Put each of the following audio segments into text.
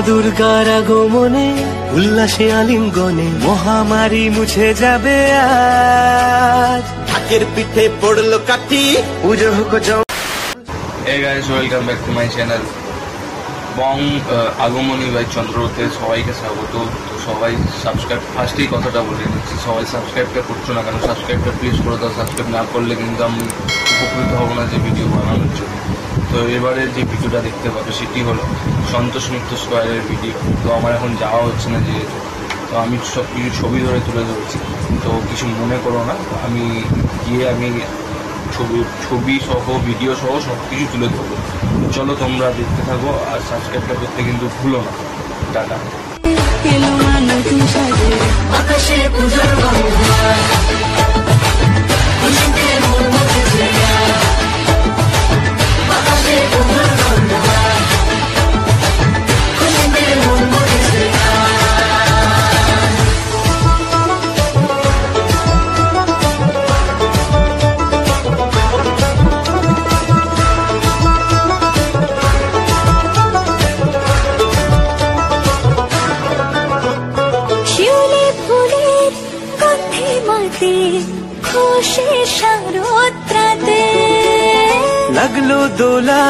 দুর্গার আগমনে উল্লাসে আলিঙ্গনে মহামারী মুছে যাবে আজ। ঢাকের পিঠে পড়লো কাঠি, পুজো হোক। Hey guys, welcome back to my channel. Bong Agamani by চন্দ্রতে সবাইকে স্বাগত। তো সবাই সাবস্ক্রাইব, ফার্স্টেই কথাটা বলে নিচ্ছি, সবাই সাবস্ক্রাইবটা করছো না কেন? সাবস্ক্রাইবটা প্লিজ করে দাও। সাবস্ক্রাইব না করলে কিন্তু আমি উপকৃত হব না যে ভিডিও বানানোর জন্য। তো এবারে যে ভিডিওটা দেখতে পাবে সেটি হলো সন্তোষ মিত্র স্কোয়ারের ভিডিও। তো আমার এখন যাওয়া হচ্ছে না যেহেতু, তো আমি সব কিছু ছবি ধরে তুলে ধরছি, তো কিছু মনে করো না। আমি গিয়ে ছবি সহ ভিডিও সহ সব কিছু তুলে ধরবো। চলো তোমরা দেখতে থাকো, আর সাবস্ক্রাইবটা করতে কিন্তু ভুলো না। টাটা। লাগলো দোলা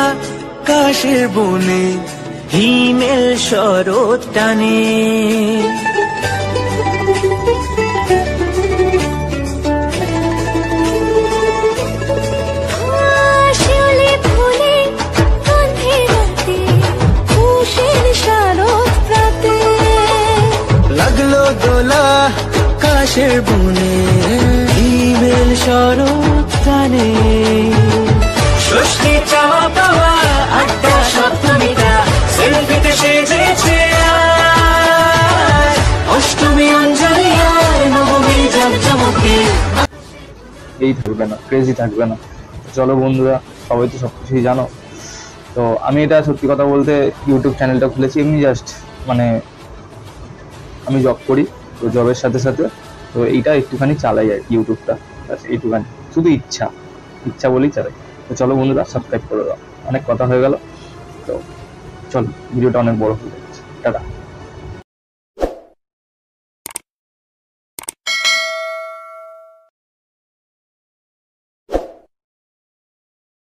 কাশের বনে, হিমেল শরৎ টানে। লাগলো দোলা কাশের বনে, হিমেল শরৎ টানে। ষষ্ঠী চাওয়া পাওয়া আড্ডা সপ্তমীটা সেলফিতে সেজেছে আজ। অষ্টমী অঞ্জলি আর নবমী জাঁকজমকে এই থাকবে না, ক্রেজি থাকবে না। চলো বন্ধুরা, সবাই তো সব কিছুই জানো। তো আমি এটা সত্যি কথা বলতে ইউটিউব চ্যানেলটা খুলেছি এমনি জাস্ট, মানে আমি জব করি, তো জবের সাথে সাথে তো এইটা একটুখানি চালাই আর কি, ইউটিউবটা এইটুখানি, শুধু ইচ্ছা বলেই চালাই। তো চলো বন্ধুরা, সাবস্ক্রাইব করে দাও। অনেক কথা হয়ে গেল, তো চলো, ভিডিওটা অনেক বড় হয়ে যাচ্ছে। টাটা।